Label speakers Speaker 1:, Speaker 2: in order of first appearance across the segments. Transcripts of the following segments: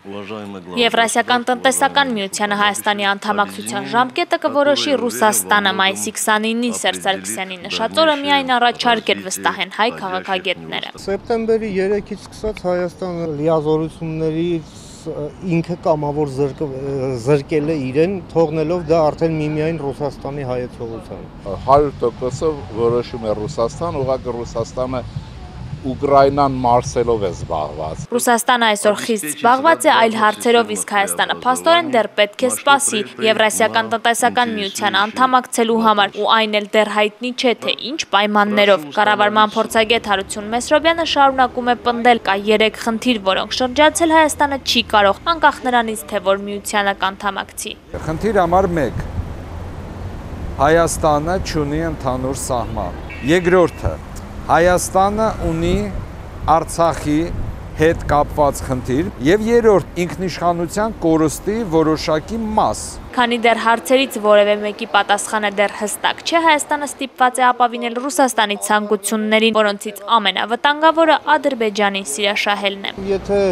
Speaker 1: Եվրասիական տնտեսական միությանը Հայաստանի անդամակցության ժամկետը կորոշի Ռուսաստանը մայիսի 29-ին Սերժ Սարգսյանի նշած օրը միայն առաջարկել վստահեն հայ քաղաքագետները։
Speaker 2: Սեպտեմբերի 3-ից սկսած Հայաստանը լիազորություններից ինքը կամավոր զրկել է իրեն, թողնելով դա արդեն միմիայն Ռուսաստանի հայեցողության։
Speaker 3: 100%-ով որոշում է Ռուսաստան, ուղղակի Ռուսաստանը Ուկրաինան մարսելով է զբաղված։
Speaker 1: Ռուսաստանը այսօր խիստ զբաղված է այլ հարցերով, իսկ Հայաստանը փաստորեն դեռ պետք է սպասի Եվրասիական տնտեսական միության անդամակցելու համար, ու այն էլ դեռ հայտնի չէ, թե ինչ պայմաններով։ Կառավարման փորձագետ Հարություն Մեսրոբյանը շարունակում է պնդել, կա 3 խնդիր, որոնք շրջացել Հայաստանը չի կարող, անկախ նրանից, թե որ միությանը կանդամակցի։
Speaker 4: Խնդիր համար 1. Հայաստանը չունի ընդհանուր սահման։ Երկրորդը, Հայաստանը ունի Արցախի հետ կապված խնդիր եւ երրորդ ինքնիշխանության կորստի որոշակի մաս։
Speaker 1: Քանի դեռ հարցերից որևէ մեկի պատասխանը դեռ հստակ չէ, Հայաստանը ստիպված է ապավինել Ռուսաստանի ցանկություններին, որոնցից ամենավտանգավորը Ադրբեջանի սիրաշահելն է։
Speaker 2: Եթե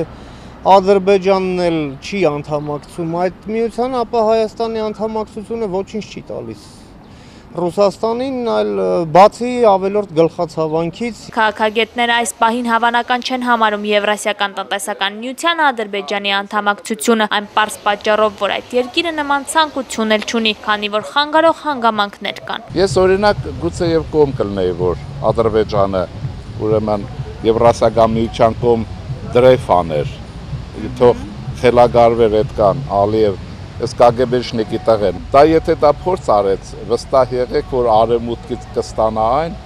Speaker 2: Ադրբեջանն էլ չի անդամակցում այդ միությանը, ապա Հայաստանի անդամակցությունը ոչինչ չի տալիս Ռուսաստանին, այլ բացի ավելորդ գլխացավանքից։
Speaker 1: Քաղաքագետները այս պահին հավանական չեն համարում Եվրասիական տնտեսական միությանը Ադրբեջանի անդամակցությունը այն պարզ պատճառով, որ այդ երկիրը նման ցանկություն էլ չունի, քանի որ խանգարող հանգամանքներ կան։
Speaker 3: Ես օրինակ գուցե եւ կողմ կլնեի, որ Ադրբեջանը ուրեմն Եվրասիական միության կողմ դրեֆ աներ, թող խելագարվեր այդքան Ալիև Ես կագեբեշնիկի տեղ եմ։ Դա եթե դա փորձ արեց, վստահ եղեք, որ արևմուտքից կստանա այն,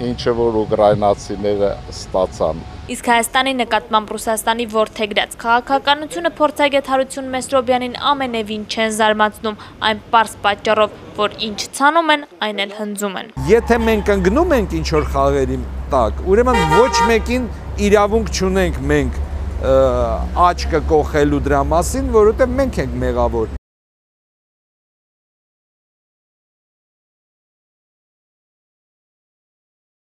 Speaker 3: ինչը որ ուկրաինացիները ստացան։
Speaker 1: Իսկ Հայաստանի նկատմամբ Ռուսաստանի որդեգրած քաղաքականությունը փորձագետ Հարություն Մեսրոբյանին ամենևին չեն զարմացնում, այն պարզ պատճառով, որ ինչ ցանում են, այն էլ հնձում են։
Speaker 4: Եթե մենք ընկնում ենք ինչ-որ խաղերի տակ, ուրեմն ոչ մեկին իրավունք չունենք մենք աչքը կոխելու դրա մասին, որովհետև մենք ենք մեղավոր։